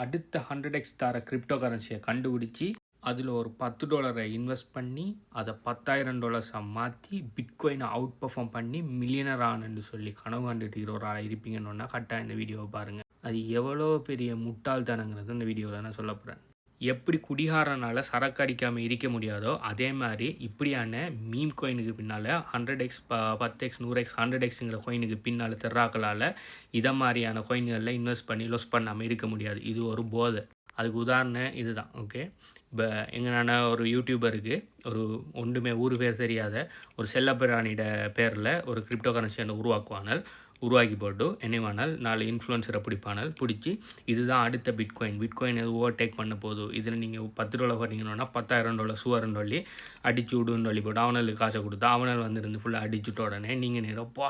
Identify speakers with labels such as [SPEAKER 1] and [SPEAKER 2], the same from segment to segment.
[SPEAKER 1] அடுத்த 100x தர crypto கரன்சியை கண்டுபிடிச்சி அதில் ஒரு $10 இன்வெஸ்ட் பண்ணி அதை $10,000 மாற்றி பிட்காயினை அவுட் பர்ஃபார்ம் பண்ணி மில்லியனர் ஆனன்னு சொல்லி கனவு கண்டுட்டு ஒரு ஆள் இருப்பீங்கன்னு கரெக்டாக இந்த வீடியோவை பாருங்கள். அது எவ்வளோ பெரிய முட்டாள்தனங்கிறது இந்த வீடியோவில் நான் சொல்ல போகிறேன். எப்படி குடிகாரனால் சரக்கு அடிக்காமல் இருக்க முடியாதோ அதே மாதிரி இப்படியான மீம் கோயினுக்கு பின்னால் 100x 10x 100x 100xங்கிற கோயினுக்கு பின்னால் தெராக்களால் இதை மாதிரியான கோயின்களில் இன்வெஸ்ட் பண்ணி லொஸ் பண்ணாமல் இருக்க முடியாது. இது ஒரு போதை. அதுக்கு உதாரணம் இதுதான். ஓகே, இப்போ எங்களான ஒரு யூடியூபருக்கு ஒரு ஒன்றுமே ஊர் பேர் தெரியாத ஒரு செல்லப்பிராணியோட பேரில் ஒரு கிரிப்டோ கரன்சியை உருவாக்கி போட்டு என்னவானால் 4 இன்ஃப்ளூயன்சரை பிடிப்பானால் பிடிச்சி இதுதான் அடுத்த பிட்காயின் எது ஓவர்டேக் பண்ண போதும், இதில் நீங்கள் $10 போட்டிங்கன்னா $10,000 சுவரன் சொல்லி அடிச்சு விடுன்னு சொல்லி போட்டு அவனுக்கு காசை கொடுத்தா அவனால் வந்துருந்து ஃபுல்லாக அடிச்சுட்ட உடனே நீங்கள் நேரப்பா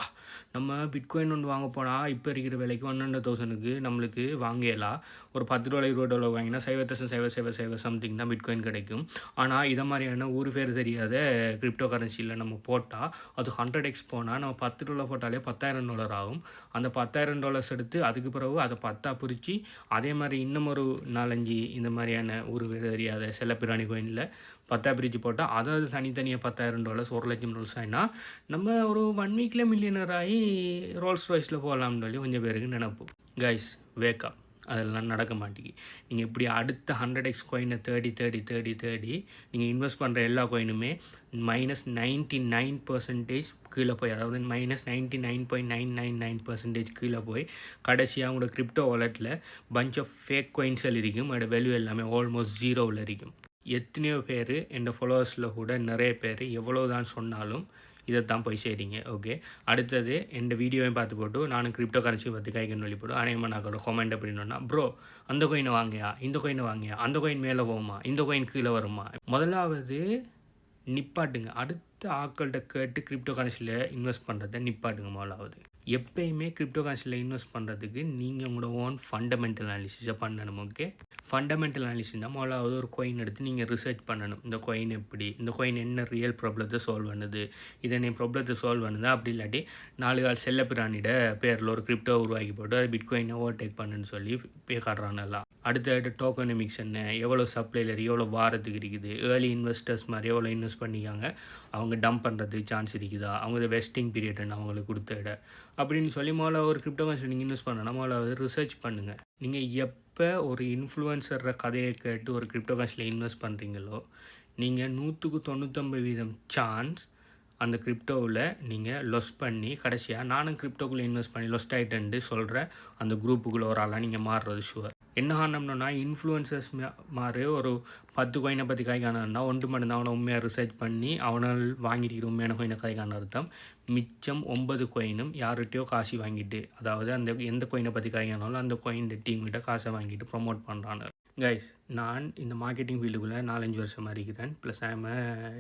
[SPEAKER 1] நம்ம பிட்காயின் ஒன்று வாங்க போனால் இப்போ இருக்கிற விலைக்கு 100,000க்கு நம்மளுக்கு வாங்கலாம். ஒரு $10 $20 வாங்கினா 7,777 சம்திங் தான் பிட்காயின் கிடைக்கும். ஆனால் இதை மாதிரியான ஒரு பேர் தெரியாத கிரிப்டோ கரன்சியில் நம்ம போட்டால் அது 100x போனால் நம்ம $10 போட்டாலே $10,000 ஆகும். அந்த $10,000 எடுத்து அதுக்கு பிறகு அதை 10 பிரித்து அதே மாதிரி இன்னும் ஒரு 4-5 இந்த மாதிரியான ஒரு பேர் தெரியாத செல்லப்பிராணி கோயினில் 10 பிரித்து போட்டால் அதாவது தனித்தனியாக $10,000 $1,00,000 ஆகினா நம்ம ஒரு 1 வீக்கில் மில்லியனர் ஆகி ரோல்ஸ் ராய்ஸில் போகலாம்னு சொல்லி கொஞ்சம் பேருக்கு நினைப்போம். கைஸ், வேக்கா, அதெல்லாம் நடக்க மாட்டேங்கி. நீங்கள் இப்படி அடுத்த 100x கோயினை தேடி நீங்கள் இன்வெஸ்ட் பண்ணுற எல்லா கோயினுமே -99% கீழே போய், அதாவது -99.999% கீழே போய் கடைசியாக அவங்களோட கிரிப்டோ வாலெட்டில் பஞ்ச் ஆஃப் ஃபேக் கோயின்ஸ்கள் இருக்கும். அதோட வேல்யூ எல்லாமே ஆல்மோஸ்ட் 0வில் இருக்கும். எத்தனையோ பேர் என் ஃபாலோவர்ஸில் கூட நிறைய பேர் எவ்வளோ தான் சொன்னாலும் இதை தான் போய் செய்கிறீங்க. ஓகே, அடுத்தது எந்த வீடியோவையும் பார்த்து போட்டு நானும் கிரிப்டோ கரன்சி பற்றி கைக்கன்னு சொல்லி போட்டு அநேகமாக நான் கமெண்ட் அப்படின்னா, ப்ரோ அந்த கோயினை வாங்கியா, இந்த கோயினை வாங்கியா, அந்த கோயின் மேலே போகுமா, இந்த கோயின் கீழே வருமா, முதலாவது நிப்பாட்டுங்க. அடுத்த ஆக்கள்கிட்ட கேட்டு கிரிப்டோ கரன்சியில் இன்வெஸ்ட் பண்ணுறதை நிப்பாட்டுங்க. முதலாவது எப்பயுமே கிரிப்டோ கரன்சியில் இன்வெஸ்ட் பண்ணுறதுக்கு நீங்கள் உங்களோட ஓன் ஃபண்டமெண்டல் அனாலிசிஸை பண்ணணும். ஓகே, ஃபண்டமெண்டல் அனாலிசிஸ்னால் முதலாவது ஒரு கோயின் எடுத்து நீங்கள் ரிசர்ச் பண்ணணும். இந்த கோயின் எப்படி, இந்த கோயின் என்ன ரியல் ப்ராப்ளத்தை சால்வ் பண்ணுது, இதை நீ ப்ராப்ளத்தை சால்வ் பண்ணுது. அப்படி இல்லாட்டி 4 கால் செல்லப்பிராணியோட பேரில் ஒரு கிரிப்டோ உருவாக்கி போட்டு அது பிட்காயினை ஓவர்டேக் பண்ணுன்னு சொல்லி பே காட்டுறானெல்லாம். அடுத்த டோக்கனமிக்ஸ் என்ன, எவ்வளோ சப்ளைலர் எவ்வளோ வாரத்துக்கு இருக்குது, ஏர்லி இன்வெஸ்டர்ஸ் மாதிரி எவ்வளோ இன்வெஸ்ட் பண்ணிக்காங்க, அவங்க டம்ப் பண்ணுறதுக்கு சான்ஸ் இருக்குதா, அவங்க வெஸ்டிங் பீரியட் என்ன அவங்களுக்கு கொடுத்த இடம் அப்படின்னு சொல்லி முதல்ல ஒரு கிரிப்டோ கரன்சி நீங்கள் இன்வெஸ்ட் பண்ணணும். முதல்ல ரிசர்ச் பண்ணுங்கள். நீங்கள் எப்போ ஒரு இன்ஃப்ளூயன்சர் கதையை கேட்டு ஒரு கிரிப்டோ கரன்சியில் இன்வெஸ்ட் பண்ணுறீங்களோ நீங்கள் 100% சான்ஸ் அந்த கிரிப்டோவில் நீங்கள் லொஸ் பண்ணி கடைசியாக நானும் கிரிப்டோக்குள்ளே இன்வெஸ்ட் பண்ணி லொஸ்ட் ஆகிட்டேன்ட்டு சொல்கிற அந்த குரூப்புக்குள்ளே ஒரு ஆளாக நீங்கள் மாறுறது ஷுவர். என்ன காரணம்னா இன்ஃப்ளூயன்சர்ஸ் மாதிரி ஒரு 10 கோயினை பற்றி காய்க்கானா ஒன்று மட்டும்தான் அவனை உண்மையாக ரிசர்ச் பண்ணி அவனால் வாங்கிட்டு உண்மையான கோயினை காய்க்கான அர்த்தம். மிச்சம் 9 கோயினும் யார்கிட்டையோ காசு வாங்கிட்டு, அதாவது அந்த எந்த கோயினை பற்றி காய்க்கானாலும் அந்த கோயின் டீம்கிட்ட காசை வாங்கிட்டு ப்ரொமோட் பண்ணுறாங்க. கைஸ், நான் இந்த மார்க்கெட்டிங் ஃபீல்டுக்குள்ளே 4-5 வருஷமாக இருக்கிறேன். Plus I am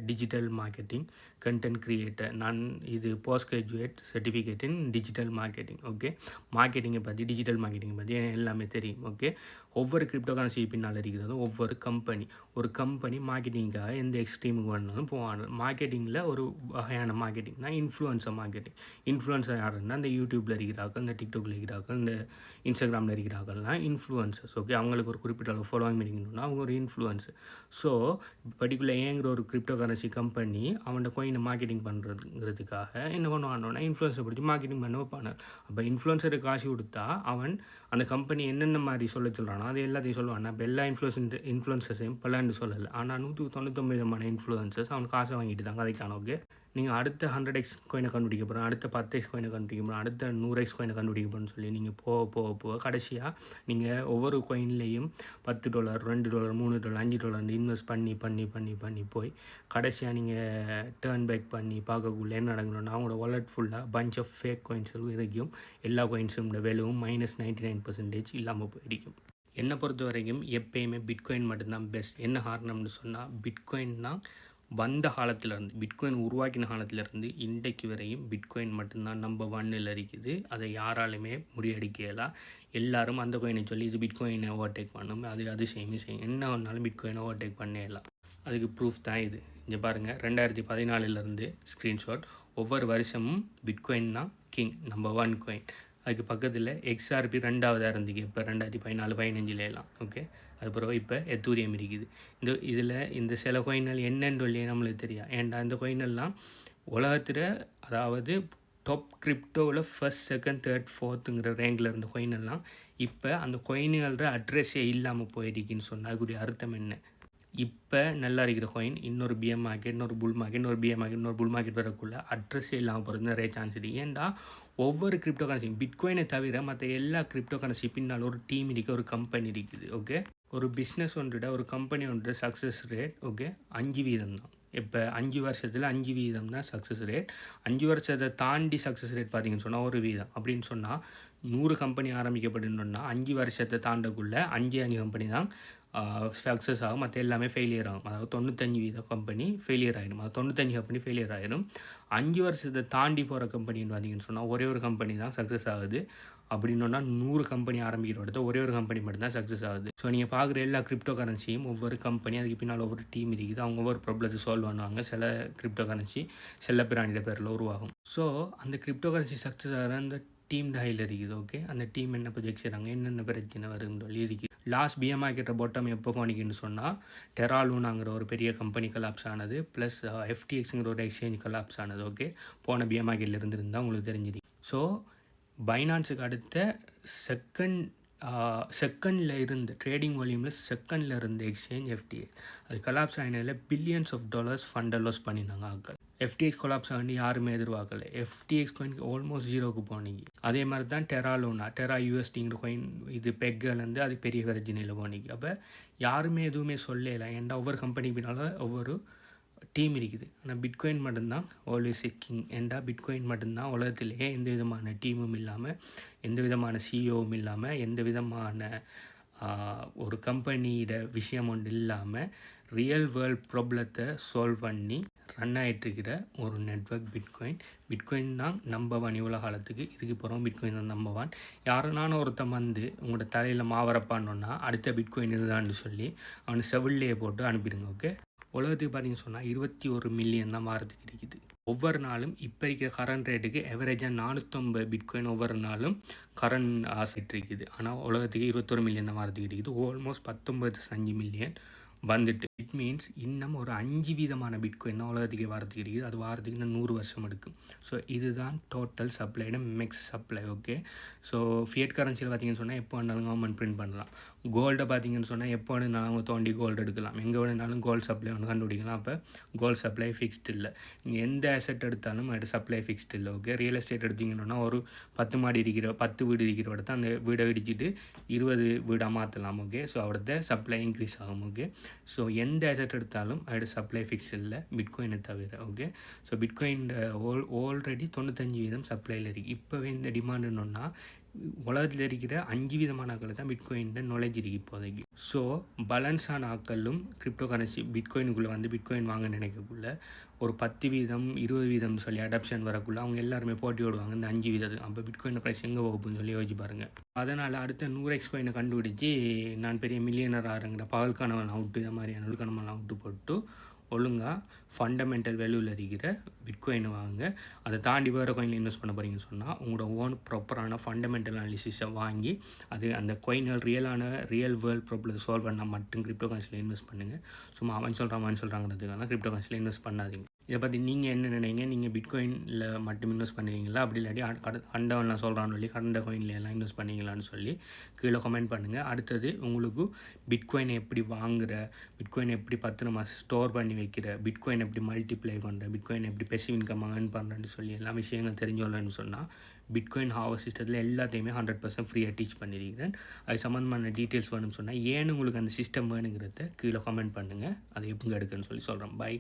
[SPEAKER 1] digital marketing content creator. நான் இது post graduate certificate in digital marketing. Okay, மார்க்கெட்டிங்கை பற்றி டிஜிட்டல் மார்க்கெட்டிங்கை பற்றி எல்லாமே தெரியும். ஓகே, ஒவ்வொரு கிரிப்டோ கரன்சி பின்னால் இருக்கிறதும் ஒவ்வொரு கம்பெனி. ஒரு கம்பெனி மார்க்கெட்டிங்காக எந்த எக்ஸ்ட்ரீமுக்கு வேணாலும் போவாங்க. மார்க்கெட்டிங்கில் ஒரு வகையான மார்க்கெட்டிங் தான் இன்ஃப்ளூயன்சர் மார்க்கெட்டிங். இன்ஃப்ளூயன்சர் யாருன்னா இந்த யூடியூப்பில் இருக்கிறார்கள், இந்த டிக்டாக்ல இருக்கிறார்கள், இந்த இன்ஸ்டாகிராமில் இருக்கிறார்கள்லாம் இன்ஃப்ளூயன்சர்ஸ். ஓகே, அவங்களுக்கு ஒரு குறிப்பிட்ட அளவு ஃபாலோவிங் பண்ணிக்கணும்னா அவங்க ஒரு இன்ஃப்ளூயன்ஸர். ஸோ பர்டிகுலர் ஏங்கிற ஒரு கிரிப்டோ கரன்சி கம்பெனி அவனோட கோயினை மார்க்கெட்டிங் பண்ணுறதுக்காக என்ன பண்ணுவானோன்னா இன்ஃப்ளூயன்ஸை பிடிச்சி மார்க்கெட்டிங் பண்ண வைப்பாங்க. அப்போ இன்ஃப்ளூயன்சருக்கு காசு கொடுத்தா அவன் அந்த கம்பெனி என்னென்ன மாதிரி சொல்கிறானோ அது எல்லாத்தையும் சொல்லுவான். இப்போ எல்லா இன்ஃப்ளூயன்சர்ஸையும் பல்லாண்டு சொல்லலை, ஆனால் 199 இன்ஃப்ளூயன்சர்ஸ் அவன் காசை வாங்கிட்டு தாங்க அதைக்கான. ஓகே, நீங்கள் அடுத்த 100x கோயினை கண்டுபிடிக்க போகிறோம், அடுத்த 10x கோயினை கண்டுபிடிக்க போகிறோம், அடுத்த 100x கோயினை கண்டுபிடிக்க போகிறோன்னு சொல்லி நீங்கள் போக கடைசியாக நீங்கள் ஒவ்வொரு கோயின்லேயும் $10 $2 $3 $5 இன்வெஸ்ட் பண்ணி போய் கடைசியாக நீங்கள் டேர்ன் பேக் பண்ணி பார்க்கக்குள்ளே என்ன நடக்கணும்னா அவங்களோட வாலெட் ஃபுல்லாக பஞ்ச் ஆஃப் ஃபேக் கோயின்ஸும் இருக்கும். எல்லா கோயின்ஸும் விலையும் -99% இல்லாமல் போயிருக்கும். என்னை பொறுத்த வரைக்கும் எப்பயுமே பிட்காயின் மட்டும்தான் பெஸ்ட். என்ன காரணம்னு சொன்னால் பிட்காயின் தான் வந்த காலத்திலேருந்து, பிட்காயின் உருவாக்கின காலத்திலேருந்து இன்றைக்கு வரையும் பிட்காயின் மட்டும்தான் நம்பர் 1ல் இருக்குது. அதை யாராலுமே முறியடிக்கலாம். எல்லாரும் அந்த கோயினை சொல்லி இது பிட்காயினை ஓவர்டேக் பண்ணும், அது செய்யும் என்ன ஒன்றாலும் பிட்காயினை ஓவர்டேக் பண்ணிடலாம். அதுக்கு ப்ரூஃப் தான் இது. இங்கே பாருங்கள், 2014 ஸ்க்ரீன்ஷாட். ஒவ்வொரு வருஷமும் பிட்காயின் தான் கிங், நம்பர் 1 கோயின். அதுக்கு பக்கத்தில் XRP 2ஆவதாக இருந்துக்கு இப்போ 2014-15 ஓகே. அது பிறகு இப்போ எத்தூரியம் இருக்குது. இதில் இந்த சில கோயின்கள் என்னன்னு சொல்லி நம்மளுக்கு தெரியும். ஏன்டா இந்த கோயினெல்லாம் உலகத்தில் அதாவது டாப் கிரிப்டோவில் ஃபர்ஸ்ட், செகண்ட், தேர்ட், ஃபோர்த்துங்கிற ரேங்கில் இருந்த கோயினெல்லாம் இப்போ அந்த கோயின்களோட அட்ரஸே இல்லாமல் போயிருக்குன்னு சொன்னால் அதுக்குரிய அர்த்தம் என்ன? இப்போ நல்லா இருக்கிற கோயின் இன்னொரு பிஎம் மார்க்கெட், இன்னொரு புல் மார்க்கெட், இன்னொரு பிஎம் மார்க்கெட், இன்னொரு புல் மார்க்கெட் வரக்குள்ள அட்ரஸே இல்லாமல் போகிறது நிறைய சான்ஸ் இருக்குது. ஏன்டா ஒவ்வொரு கிரிப்டோ கரன்சி பிட்காயினை தவிர மற்ற எல்லா கிரிப்டோ கரன்சி பின்னால் ஒரு டீம் இருக்குது, ஒரு கம்பெனி இருக்குது. ஓகே, ஒரு பிஸ்னஸ் ஒன்றுட ஒரு கம்பெனி ஒன்று சக்ஸஸ் ரேட் ஓகே 5% தான். இப்போ 5 வருஷத்தில் 5% தான் சக்ஸஸ் ரேட். 5 வருஷத்தை தாண்டி சக்ஸஸ் ரேட் பார்த்தீங்கன்னு சொன்னால் 1%. அப்படின்னு சொன்னால் 100 கம்பெனி ஆரம்பிக்கப்படணுன்னா 5 வருஷத்தை தாண்டக்குள்ளே 5 கம்பெனி தான் சக்ஸஸ் ஆகும், மற்ற எல்லாமே ஃபெயிலியர் ஆகும். அதாவது 95% கம்பெனி ஃபெயிலியர் ஆகிடும். அது 95 கம்பெனி ஃபெயிலியர் ஆகிடும். 5 வருஷத்தை தாண்டி போகிற கம்பெனின்னு பார்த்தீங்கன்னு சொன்னால் ஒரே ஒரு கம்பெனி தான் சக்ஸஸ் ஆகுது. அப்படின்னா 100 கம்பெனி ஆரம்பிக்கிற இடத்த ஒரே ஒரு கம்பெனி மட்டும்தான் சக்ஸஸ் ஆகுது. ஸோ நீங்கள் பார்க்குற எல்லா கிரிப்டோ கரன்சியும் ஒவ்வொரு கம்பெனி அதுக்கு பின்னால் ஒவ்வொரு டீம் இருக்குது. அவங்க ஒவ்வொரு ப்ராப்ளத்தை சால்வ் பண்ணுவாங்க. சில கிரிப்டோ கரன்சி செல்ல பிராணியோட பேரில் உருவாகும். ஸோ அந்த கிரிப்டோ கரன்சி சக்ஸஸ் ஆகிற அந்த டீம் டையில் இருக்குது. ஓகே, அந்த டீம் என்ன ப்ரொஜெக்ட் செய்கிறாங்க, என்னென்ன பிரச்சனை வருதுன்னு சொல்லி இருக்குது. லாஸ்ட் பிஎம் மார்க்கெட்டை பாட்டம் எப்போ போனிக்குன்னு சொன்னால் டெரா லூனாங்கிற ஒரு பெரிய கம்பெனி கலாப்ஸ் ஆனது, ப்ளஸ் FTXங்கிற ஒரு எக்ஸ்சேஞ்ச் கலாப்ஸ் ஆனது. ஓகே, போன பிஎம் மார்க்கெட்டில் இருந்திருந்தால் உங்களுக்கு தெரிஞ்சிருக்கு. ஸோ பைனான்ஸுக்கு அடுத்த செகண்டில் இருந்த ட்ரேடிங் வால்யூமில் செகண்டில் இருந்த எக்ஸ்சேஞ்ச் FTX. அது கலாப்ஸ் ஆகினதில் பில்லியன்ஸ் ஆஃப் டாலர்ஸ் ஃபண்டை லாஸ் பண்ணினாங்க ஆக்கள். FTX கொலாப்ஸ் ஆகி யாருமே எதிர்பார்க்கலை. FTX கோயின் ஆல்மோஸ்ட் 0க்கு போனீங்க. அதே மாதிரி தான் டெரா USDங்கிற கோயின் இது பெக்கிலேருந்து அது பெரிய பிரச்சனையில் போனீங்க. அப்போ யாருமே எதுவுமே சொல்லலை. ஏன்டா ஒவ்வொரு கம்பெனிக்கு பின்னால் ஒவ்வொரு டீம் இருக்குது. ஆனால் பிட்காயின் மட்டும்தான் ஆல்வேஸ் கிங். ஏன்டா பிட்காயின் மட்டும்தான் உலகத்திலேயே எந்த விதமான டீமும் இல்லாமல், எந்த விதமான சிஇஓவும் இல்லாமல், எந்த விதமான ஒரு கம்பெனியோட விஷயம் ஒன்று இல்லாமல் ரியல் வேர்ல்ட் ப்ராப்ளத்தை சால்வ் பண்ணி ரன் ஆகிட்டுருக்கிற ஒரு நெட்வொர்க் பிட்காயின். பிட்காயின் தான் நம்பர் 1 இவ்வளோ காலத்துக்கு. இதுக்கு போகிறோம் பிட்காயின் தான் நம்பர் 1. யாருனாலும் ஒருத்தன் வந்து உங்களோட தலையில் மாவரப்பானோன்னா அடுத்த பிட்காயின் இதுதான்னு சொல்லி அவனை செவில்லையே போட்டு அனுப்பிடுங்க. ஓகே, உலகத்துக்கு பார்த்தீங்கன்னு சொன்னால் 21 மில்லியன் தான் மாறத்துக்கு இருக்குது. ஒவ்வொரு நாளும் இப்போ இருக்கிற கரண்ட் ரேட்டுக்கு எவரேஜாக 450 பிட்காயின் ஒவ்வொரு நாளும் கரண்ட் ஆசிட்டு இருக்குது. ஆனால் உலகத்துக்கு 21 மில்லியன் தான் மாறத்துக்கு இருக்குது. ஆல்மோஸ்ட் 19.5 மில்லியன் வந்துட்டு. இட் மீன்ஸ் இன்னும் ஒரு 5% பிட்காயின் தான் உலகத்துக்கு வாரத்துக்கு இருக்குது. அது வாரத்துக்கு இன்னும் 100 வருஷம் எடுக்கும். ஸோ இதுதான் டோட்டல் சப்ளைட max supply. Okay, so fiat கரன்சியில் பார்த்தீங்கன்னு சொன்னால் எப்போ வேணாலும் கவர்மெண்ட் பிரிண்ட் பண்ணலாம். கோல்டை பார்த்தீங்கன்னு சொன்னால் எப்போ வேணுனாலும் தோண்டி கோல்டு எடுக்கலாம். எங்கே வேணுனாலும் கோல்டு சப்ளை ஒன்று கண்டுபிடிக்கலாம். அப்போ கோல்டு சப்ளை ஃபிக்ஸ்டு இல்லை. நீங்கள் எந்த அசெட் எடுத்தாலும் அது சப்ளை ஃபிக்ஸ்டு இல்லை. ஓகே, ரியல் எஸ்டேட் எடுத்திங்கன்னா ஒரு 10 மாடி இருக்கிற 10 வீடு இருக்கிற இடத்த அந்த வீடை இடிச்சிட்டு 20 வீடாக மாற்றலாம். ஓகே, ஸோ அவரோட சப்ளை இன்க்ரீஸ் ஆகும். ஓகே, ஸோ எந்த அசெட் எடுத்தாலும் அதோட சப்ளை ஃபிக்ஸ் இல்லை பிட்காயினை தவிர. ஓகே, ஸோ பிட்காயின் ஆல்ரெடி 95% சப்ளையில் இருக்குது. இப்போவே இந்த டிமாண்டுன்னா உலகத்தில் இருக்கிற 5% ஆக்கள் தான் பிட்காயின் நுழைஞ்சிருக்கு இப்போதைக்கு. ஸோ பேலன்ஸான ஆக்களும் கிரிப்டோ கரன்சி பிட்காயினுக்குள்ளே வந்து பிட்காயின் வாங்க நினைக்கக்குள்ள ஒரு 10% 20% சொல்லி அடாப்ஷன் வரக்குள்ள அவங்க எல்லாருமே போட்டி விடுவாங்க இந்த 5%. அப்போ பிட்காயின் ப்ரைஸ் எங்கே போகுதுன்னு சொல்லி யோசிச்சு பாருங்கள். அதனால் அடுத்த 100x கோயினை கண்டுபிடிச்சி நான் பெரிய மில்லியனர் ஆகிறேங்கிற பகல் கனவன் அவுட்டு இந்த மாதிரியான நுழுக்கணமான அவுட்டு போட்டு ஒழுங்காக ஃபண்டமெண்டல் வேல்யூவில் இருக்கிற பிட்காயின் வாங்க. அதை தாண்டி வேறு கோயினில் இன்வெஸ்ட் பண்ண போகிறீங்கன்னு சொன்னால் உங்களோட ஓன் ப்ராப்பரான ஃபண்டமெண்டல் அனாலிசிஸை வாங்கி அது அந்த கோயின்கள் ரியல் வேர்ல்ட் ப்ராப்ளத்தை சால்வ் பண்ணால் மட்டும் கிரிப்டோ கரன்சியில் இன்வெஸ்ட் பண்ணுங்கள். சும்மா அவன் சொல்கிறாங்கிறதுக்காக கிரிப்டோ கரன்சியில் இன்வெஸ்ட் பண்ணாதீங்க. இதை பற்றி நீங்கள் என்ன நினைங்க? நீங்கள் பிட்காயினில் மட்டும் இன்வெஸ்ட் பண்ணுவீங்களா, அப்படி இல்லாட்டி கண்டவன்லாம் சொல்கிறான்னு சொல்லி கண்ட கோயினில் எல்லாம் இன்வெஸ்ட் பண்ணீங்களான்னு சொல்லி கீழே கமெண்ட் பண்ணுங்கள். அடுத்தது உங்களுக்கு பிட்காயினை எப்படி வாங்குகிற, பிட்காயினை எப்படி பத்திரமா ஸ்டோர் பண்ணி வைக்கிற, பிட்காயின் எப்படி மல்டிப்ளை பண்ணுற, பிட்காயின் எப்படி பெசிவ் இன்கம் ஏர்ன் பண்ணுறேன்னு சொல்லி எல்லா விஷயங்கள் தெரிஞ்சோன்னு சொன்னால் பிட்காயின் ஹாவர் சிஸ்டத்தில் எல்லாத்தையுமே 100% ஃப்ரீயாக டீச் பண்ணியிருக்கிறேன். அது சம்மந்தமான டீட்டெயில்ஸ் வேணும்னு சொன்னால் ஏன்னு உங்களுக்கு அந்த சிஸ்டம் வேணுங்கிறத கீழே கமெண்ட் பண்ணுங்கள். அதை எப்படி எடுக்குன்னு சொல்லி சொல்கிறேன். பை.